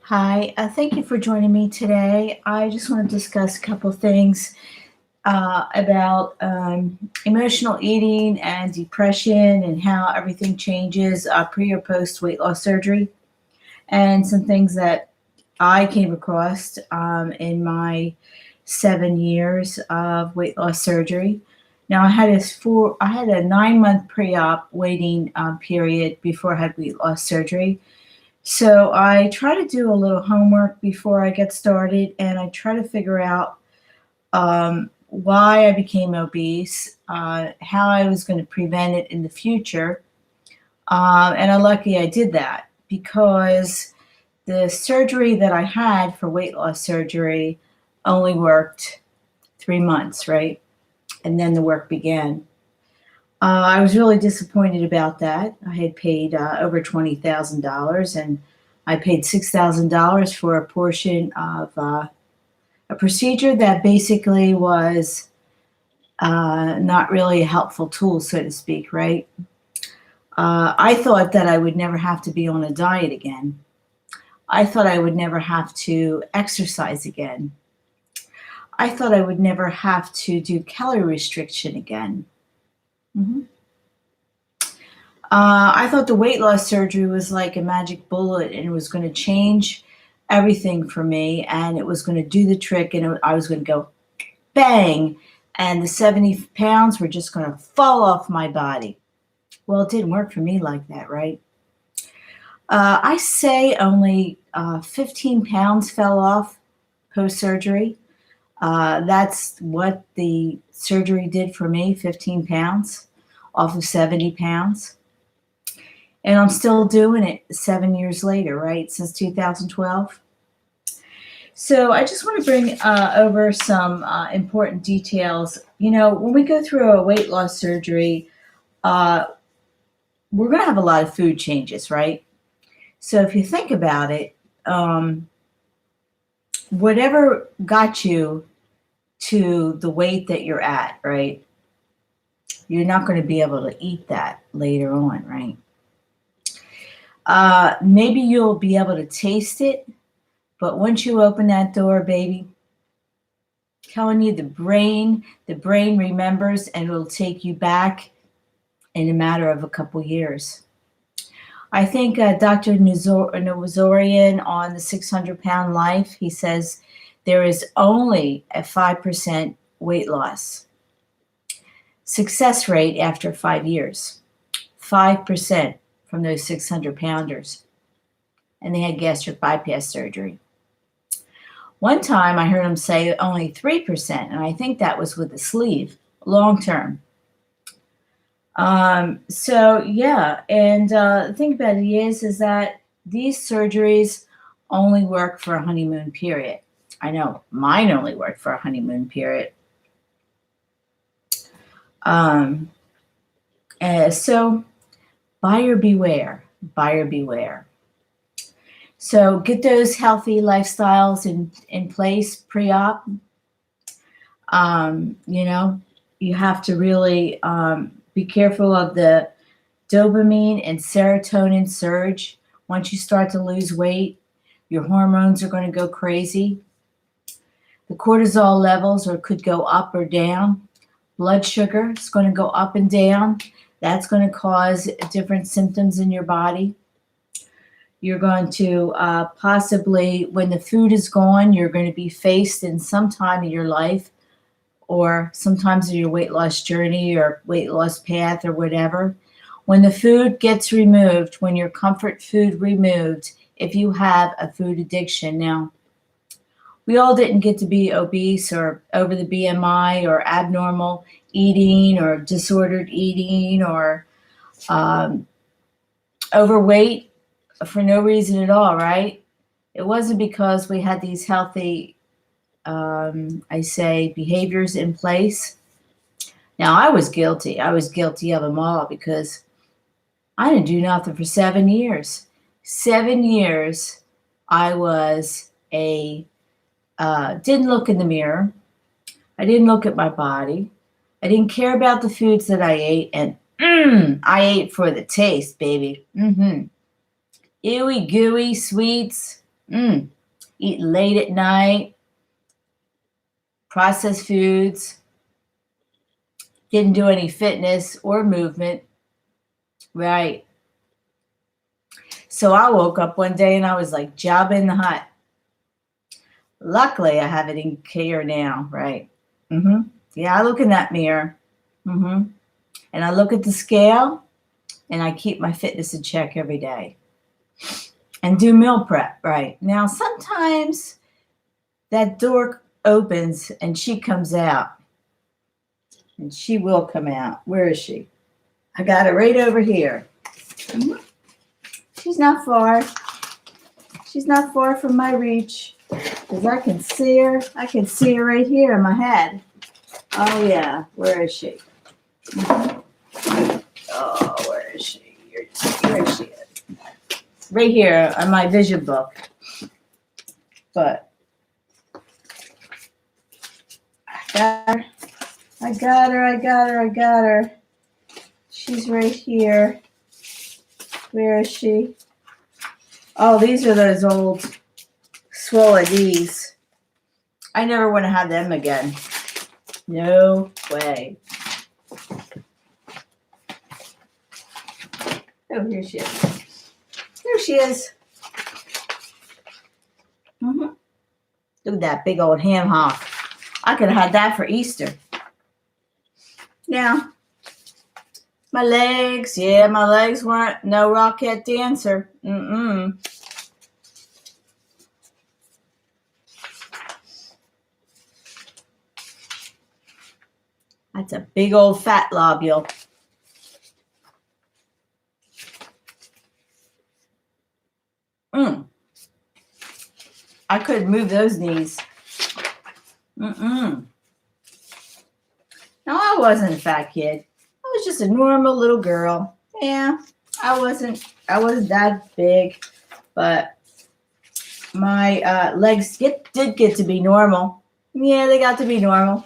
Hi, thank you for joining me today. I just want to discuss a couple things about emotional eating and depression and how everything changes pre or post weight loss surgery, and some things that I came across in my 7 years of weight loss surgery. Now I had a 9 month pre-op waiting period before I had weight loss surgery, so I try to do a little homework before I get started, and I try to figure out why I became obese, how I was going to prevent it in the future. And I'm lucky I did that because the surgery that I had for weight loss surgery only worked 3 months, right? And then the work began. I was really disappointed about that. I had paid over $20,000, and I paid $6,000 for a portion of a procedure that basically was not really a helpful tool, so to speak, right? I thought that I would never have to be on a diet again. I thought I would never have to exercise again. I thought I would never have to do calorie restriction again. Mhm. I thought the weight loss surgery was like a magic bullet and it was going to change everything for me and it was going to do the trick and I was going to go bang and the 70 pounds were just going to fall off my body. Well, it didn't work for me like that, right? I say only 15 pounds fell off post surgery. That's what the surgery did for me, 15 pounds off of 70 pounds. And I'm still doing it 7 years later, right? Since 2012. So I just want to bring over some important details. You know, when we go through a weight loss surgery, uh, we're going to have a lot of food changes, right? So if you think about it, whatever got you to the weight that you're at, right? You're not going to be able to eat that later on, right? Maybe you'll be able to taste it, but once you open that door, baby, telling you the brain remembers and it'll take you back in a matter of a couple years. I think Dr. Nazorian on the 600-pound life, he says there is only a 5% weight loss success rate after 5 years. 5% from those 600 pounders. And they had gastric bypass surgery. One time I heard him say only 3%, and I think that was with the sleeve, long term. So yeah, and the thing about it is that these surgeries only work for a honeymoon period. I know mine only worked for a honeymoon period. Um, so buyer beware, buyer beware. So get those healthy lifestyles in place pre-op. You know, you have to really be careful of the dopamine and serotonin surge. Once you start to lose weight, your hormones are going to go crazy. The cortisol levels could go up or down. Blood sugar is going to go up and down. That's going to cause different symptoms in your body. You're going to possibly, when the food is gone, you're going to be faced in some time in your life or sometimes in your weight loss journey or weight loss path or whatever. When the food gets removed, when your comfort food removed, if you have a food addiction. Now, we all didn't get to be obese or over the BMI or abnormal eating or disordered eating or um, overweight for no reason at all, right? It wasn't because we had these healthy, I say, behaviors in place. Now, I was guilty. I was guilty of them all because I didn't do nothing for 7 years. 7 years, I was didn't look in the mirror. I didn't look at my body. I didn't care about the foods that I ate, and I ate for the taste, baby. Ewy gooey sweets. Mm. Eat late at night, processed foods, didn't do any fitness or movement. Right. So I woke up one day and I was like Jabba in the Hutt. Luckily, I have it in care now. Right. Yeah, I look in that mirror. And I look at the scale and I keep my fitness in check every day and do meal prep. Right. Now, sometimes that door opens and she comes out. And she will come out. Where is she? I got her right over here. She's not far. She's not far from my reach because I can see her. I can see her right here in my head. Oh, yeah. Where is she? Oh, where is she? Where is she? Right here on my vision book. But I got her. She's right here. Where is she? Oh, these are those old swollen knees. I never want to have them again. No way. Oh, here she is. There she is. Look at that big old ham hock. I could have had that for Easter. Now, my legs, my legs weren't no Rockette dancer. That's a big old fat lobule. I couldn't move those knees. No, I wasn't a fat kid. I was just a normal little girl. Yeah, I wasn't that big, but my legs did get to be normal. Yeah, they got to be normal.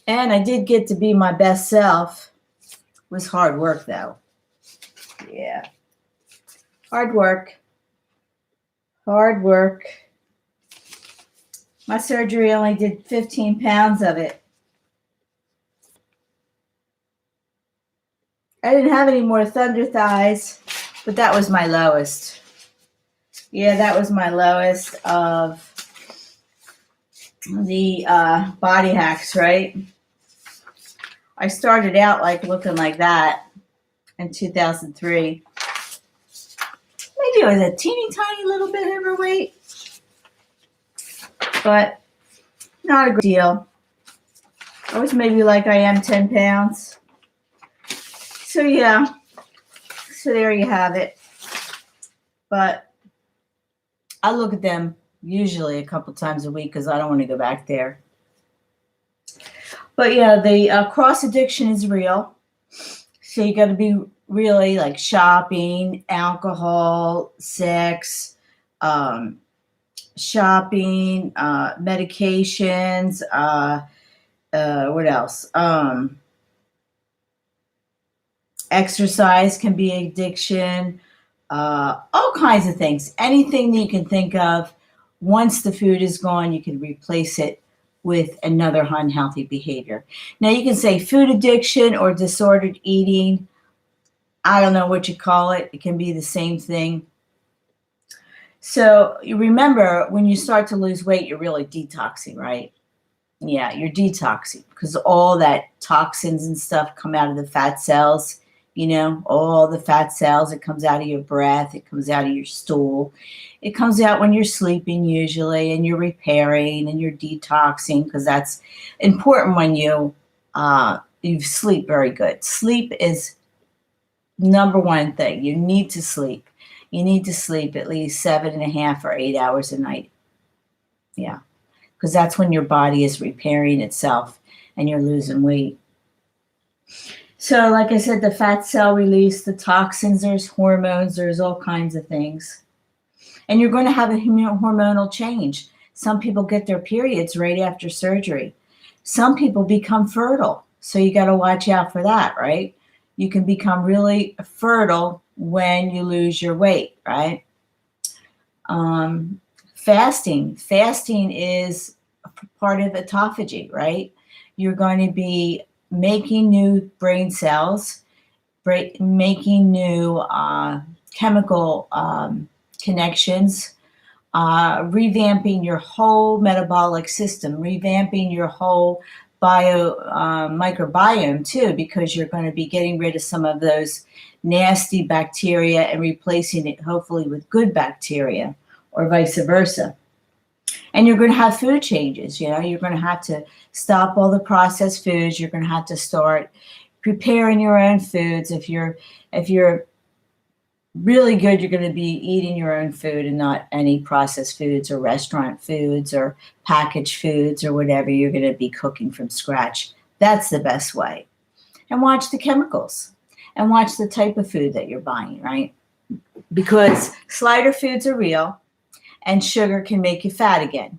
And I did get to be my best self. It was hard work, though. Yeah. Hard work. My surgery only did 15 pounds of it. I didn't have any more thunder thighs, but that was my lowest. Yeah, that was my lowest of the body hacks, right? I started out looking like that in 2003. Maybe I was a teeny tiny little bit overweight, but not a great deal. I was maybe like I am 10 pounds. So yeah, so there you have it. But I look at them usually a couple times a week because I don't want to go back there. But yeah, the cross addiction is real. So you got to be really shopping, alcohol, sex, shopping, medications, what else? Exercise can be addiction, all kinds of things. Anything that you can think of, once the food is gone, you can replace it with another unhealthy behavior. Now, you can say food addiction or disordered eating. I don't know what you call it. It can be the same thing. So you remember, when you start to lose weight, you're really detoxing, right? Yeah, you're detoxing because all that toxins and stuff come out of the fat cells. All the fat cells. It comes out of your breath. It comes out of your stool. It comes out when you're sleeping usually, and you're repairing and you're detoxing because that's important when you sleep very good. Sleep is number one thing. You need to sleep. You need to sleep at least 7.5 or 8 hours a night. Yeah, because that's when your body is repairing itself and you're losing weight. So like I said, the fat cell release, the toxins, there's hormones, there's all kinds of things. And you're going to have a hormonal change. Some people get their periods right after surgery. Some people become fertile. So you got to watch out for that, right? you can become really fertile when you lose your weight, right? Fasting is part of autophagy, right? You're going to be making new brain cells, making new chemical connections, revamping your whole metabolic system, revamping your whole microbiome too, because you're going to be getting rid of some of those nasty bacteria and replacing it hopefully with good bacteria, or vice versa. And you're going to have food changes. You're going to have to stop all the processed foods. You're going to have to start preparing your own foods. If you're really good, you're going to be eating your own food and not any processed foods or restaurant foods or packaged foods or whatever. You're going to be cooking from scratch. That's the best way. And watch the chemicals and watch the type of food that you're buying, right? Because slider foods are real, and sugar can make you fat again.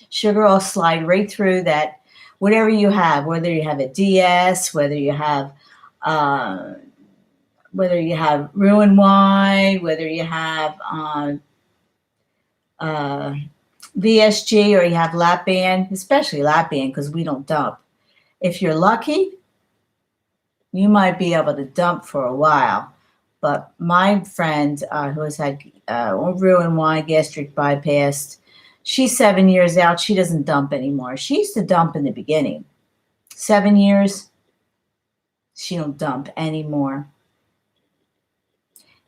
Sugar will slide right through that, whatever you have, whether you have a DS, whether you have Roux-en-Y, whether you have VSG, or you have Lap-Band, especially Lap-Band, because we don't dump. If you're lucky, you might be able to dump for a while. But my friend who has had Roux-en-Y, gastric bypass, she's 7 years out. She doesn't dump anymore. She used to dump in the beginning. 7 years, she don't dump anymore.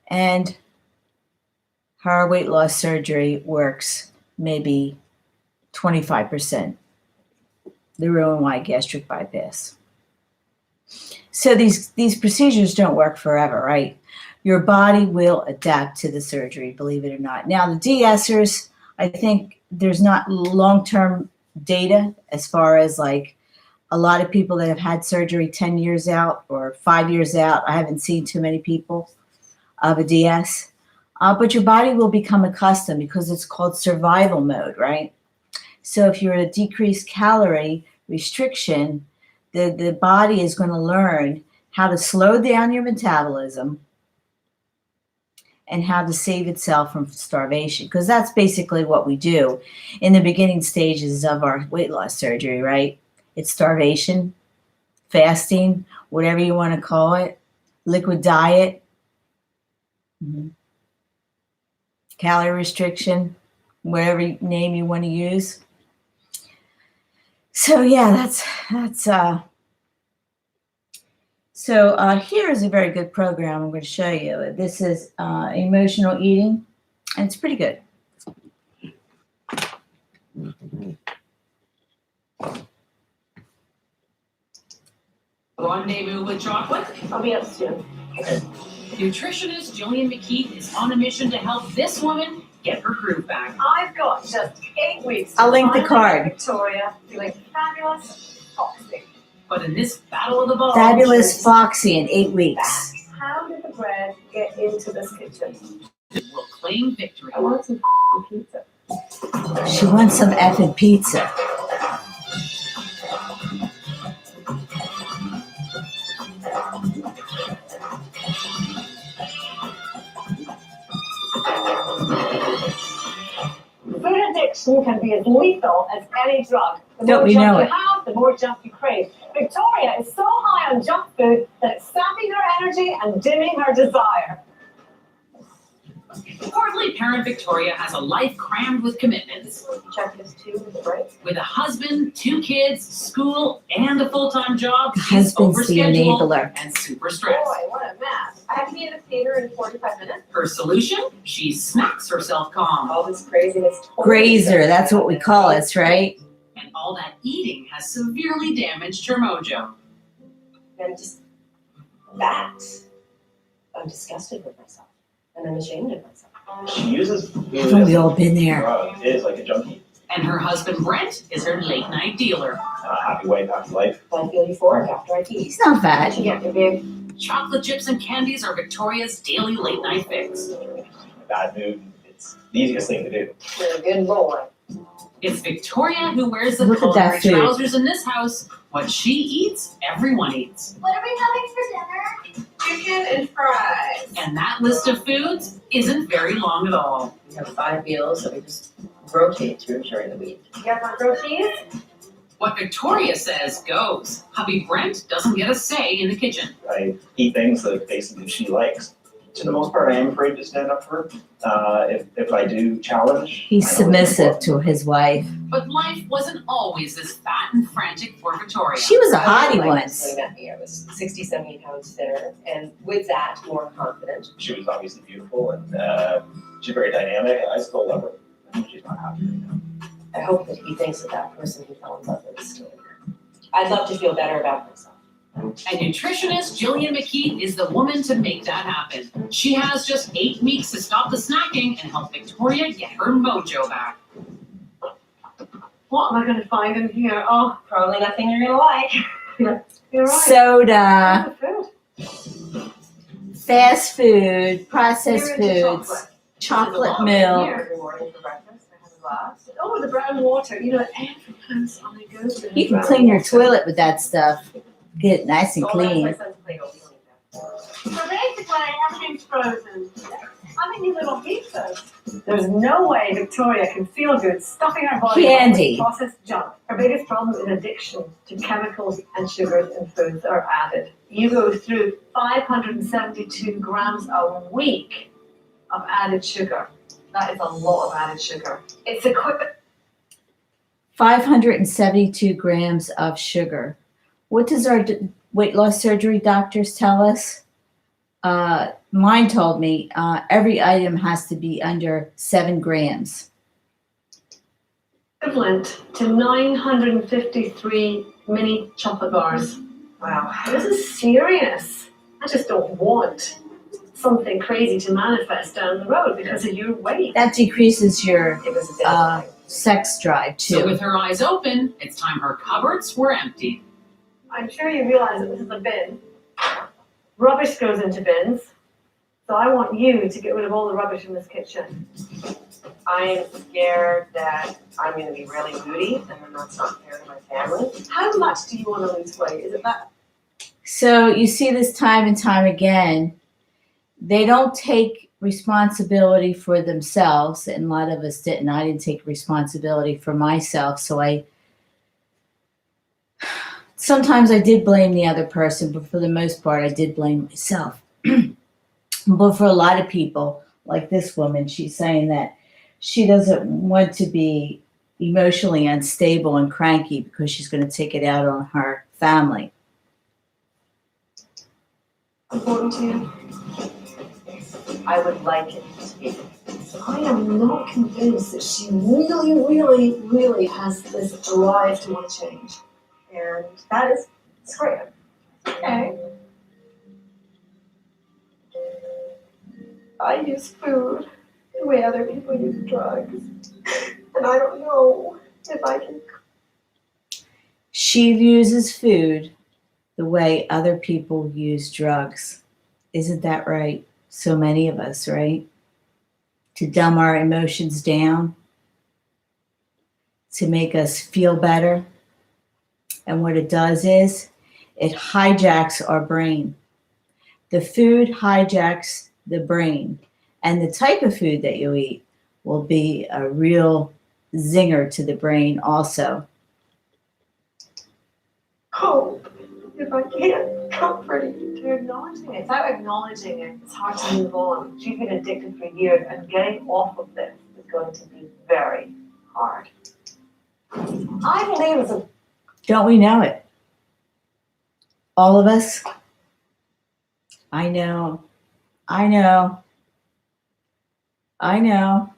And her weight loss surgery works maybe 25%, the Roux-en-Y gastric bypass. So these procedures don't work forever, right? Your body will adapt to the surgery, believe it or not. Now, the DSers, I think there's not long-term data as far as like a lot of people that have had surgery 10 years out or 5 years out. I haven't seen too many people of a DS. But your body will become accustomed because it's called survival mode, right? So if you're at a decreased calorie restriction, the body is going to learn how to slow down your metabolism and how to save itself from starvation, because that's basically what we do in the beginning stages of our weight loss surgery, right? It's starvation, fasting, whatever you want to call it, liquid diet, calorie restriction, whatever name you want to use. So yeah, that's here is a very good program I'm going to show you. This is emotional eating, and it's pretty good. Rendezvous with chocolate? I'll be up soon. Okay. Nutritionist Jillian McKeith is on a mission to help this woman get her groove back. I've got just 8 weeks. I'll link the card. Victoria, feeling fabulous, foxy. But in this battle of the balls, Fabulous Foxy in 8 weeks. How did the bread get into this kitchen? will claim victory. I want some pizza. She wants some effing pizza. Food addiction can be as lethal as any drug. The Don't more we junk know you it? have, the more junk you crave. Victoria is so high on junk food that it's sapping her energy and dimming her desire. Portly parent Victoria has a life crammed with commitments. Checklist 2 is right. With a husband, 2 kids, school, and a full-time job, The she's husband's the overscheduled enabler. and super stressed. Boy, what a mess. I have to be in the theater in 45 minutes. Her solution? She smacks herself calm. All this craziness. Grazer, that's what we call us, right? And all that eating has severely damaged her mojo. I'm just that. I'm disgusted with myself. And I'm ashamed of myself. She uses food Haven't we all been as a there? drug. It is like a junkie. And her husband Brent is her late-night dealer. Happy wife, happy life. I feel euphoric after I eat. He's not I fat. should get your big. Chocolate chips and candies are Victoria's daily late-night fix. In a bad mood, it's the easiest thing to do. You're a good boy. It's Victoria who wears the Look at that culinary food. trousers in this house. What she eats, everyone eats. What are we having for dinner? Chicken and fries. And that list of foods isn't very long at all. We have 5 meals that we just rotate through during the week. You guys want grilled cheese? What Victoria says goes. Hubby Brent doesn't get a say in the kitchen. I eat things that basically she likes. To the most part, I am afraid to stand up for her. If I do challenge, He's I know it's submissive important. to his wife. But life wasn't always this fat and frantic for Victoria. She was a hottie Like once. When he met me, I was 60, 70 pounds thinner, and with that, more confident. She was obviously beautiful and she's very dynamic. I still love her. I think she's not happy right now. I hope that he thinks that that person he fell in love with is still in there. I'd love to feel better about myself. And nutritionist Jillian McKeith is the woman to make that happen. She has just 8 weeks to stop the snacking and help Victoria get her mojo back. What am I going to find in here? Oh, Probably nothing you're gonna like. you're right. Soda, Food. fast food, processed You're into foods, chocolate. chocolate milk. Here. Every morning for breakfast, I have a glass. Oh, the brown water. You know, every place I go to. You can clean your toilet with that stuff. Get it nice and Oh, clean. that's my son's Play-Doh, we don't need that. So basically, everything's frozen. I think these little pizzas. There's no way Victoria can feel good stuffing her body Candy. with processed junk. Her biggest problem is addiction to chemicals and sugars in foods that are added. You go through 572 grams a week of added sugar. That is a lot of added sugar. It's equivalent. 572 grams of sugar. What does our weight loss surgery doctors tell us? Mine told me every item has to be under 7 grams. Equivalent to 953 mini chocolate bars. Wow. This is serious. I just don't want something crazy to manifest down the road because of your weight. That decreases your It was a deadline. sex drive So too. with her eyes open, it's time her cupboards were empty. I'm sure you realize that this is a bin. Rubbish goes into bins. So I want you to get rid of all the rubbish in this kitchen. I am scared that I'm gonna be really moody and then that's not fair to my family. How much do you want to lose weight? Is it that? So you see this time and time again. They don't take responsibility for themselves, and a lot of us didn't. I didn't take responsibility for myself, so sometimes I did blame the other person, but for the most part, I did blame myself. But for a lot of people, like this woman, she's saying that she doesn't want to be emotionally unstable and cranky because she's going to take it out on her family. Important to you? I would like it to be. I am not convinced that she really, really, really has this drive to want to change. And that is great. Okay. I use food the way other people use drugs. And I don't know if I can. She uses food the way other people use drugs. Isn't that right? So many of us, right? To dumb our emotions down, to make us feel better. And what it does is it hijacks our brain. The food hijacks the brain. And the type of food that you eat will be a real zinger to the brain also. Hope. If I can't comfort you, you're acknowledging it. Without acknowledging it, it's hard to move on. She's been addicted for years, and getting off of this is going to be very hard. I believe it's a Don't we know it? All of us? I know. I know. I know.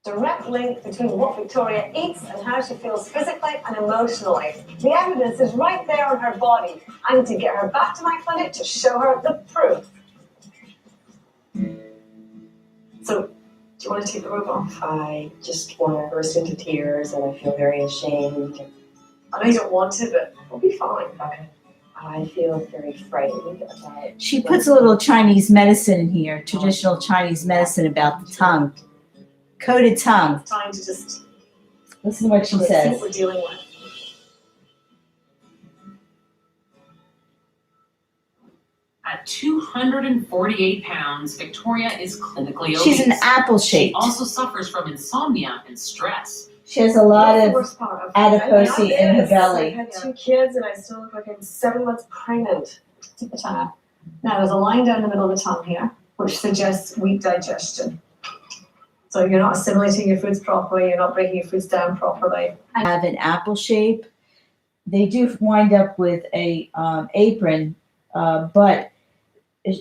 direct link between what Victoria eats and how she feels physically and emotionally. The evidence is right there on her body. I need to get her back to my clinic to show her the proof. So, do you want to take the robe off? I just want to burst into tears and I feel very ashamed. I know you don't want to, but we'll be fine. Okay. I feel very frightened about. She puts a little Chinese medicine in here, traditional Chinese medicine about the tongue. Coated tongue. Trying to just Listen to what she see what says. we're dealing with. At 248 pounds, Victoria is clinically obese. She's an apple She shaped. also suffers from insomnia and stress. She has a lot What's the of worst part of adiposity in her I belly. had 2 kids and I still look like I'm 7 months pregnant. Tip the tongue out. Now there's a line down the middle of the tongue here, which suggests weak digestion. So you're not assimilating your foods properly, you're not breaking your foods down properly. Have an apple shape. They do wind up with a apron, but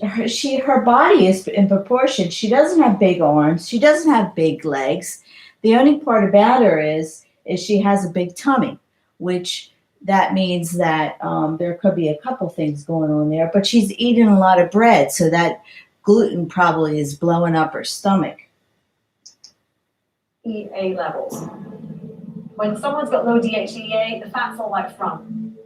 her body is in proportion. She doesn't have big arms. She doesn't have big legs. The only part about her is she has a big tummy, which that means that there could be a couple things going on there. But she's eating a lot of bread, so that gluten probably is blowing up her stomach. EA levels. When someone's got low DHEA, the fat's all like front.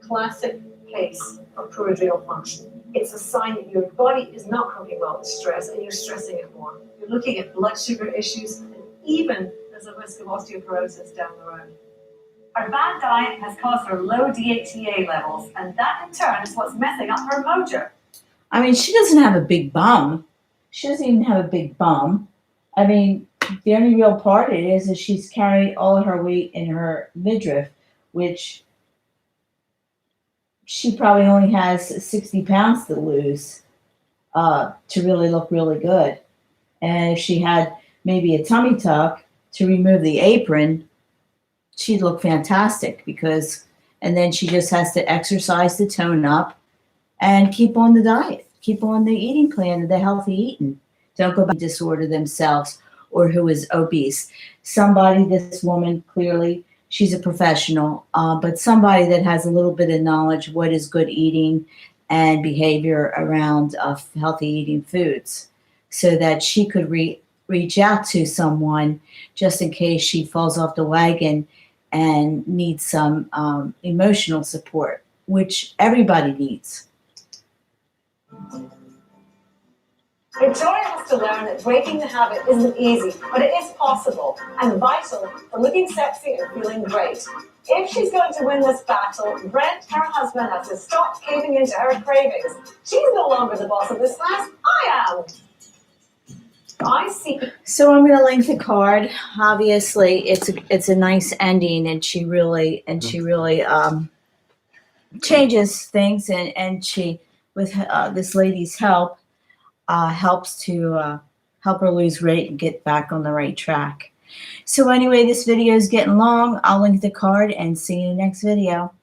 Classic case of poor adrenal function. It's a sign that your body is not coping well with stress and you're stressing it more. You're looking at blood sugar issues and even there's a risk of osteoporosis down the road. Her bad diet has caused her low DHEA levels, and that in turn is what's messing up her mojo. I mean, she doesn't have a big bum. She doesn't even have a big bum. I mean, the only real part it is she's carrying all of her weight in her midriff, which she probably only has 60 pounds to lose to really look really good. And if she had maybe a tummy tuck to remove the apron, she'd look fantastic and then she just has to exercise to tone up and keep on the diet, keep on the eating plan, the healthy eating. Don't go by disorder themselves or who is obese. This woman, clearly, she's a professional, but somebody that has a little bit of knowledge of what is good eating and behavior around healthy eating foods so that she could reach out to someone just in case she falls off the wagon and needs some emotional support, which everybody needs. Victoria has to learn that breaking the habit isn't easy, but it is possible and vital for looking sexy and feeling great. If she's going to win this battle, Brent, her husband, has to stop caving into her cravings. She's no longer the boss of this house. I am. I see. So I'm going to link the card. Obviously, it's a nice ending, and she really changes things, and she, with this lady's help, helps to help her lose weight and get back on the right track. So anyway, this video is getting long. I'll link the card and see you in the next video.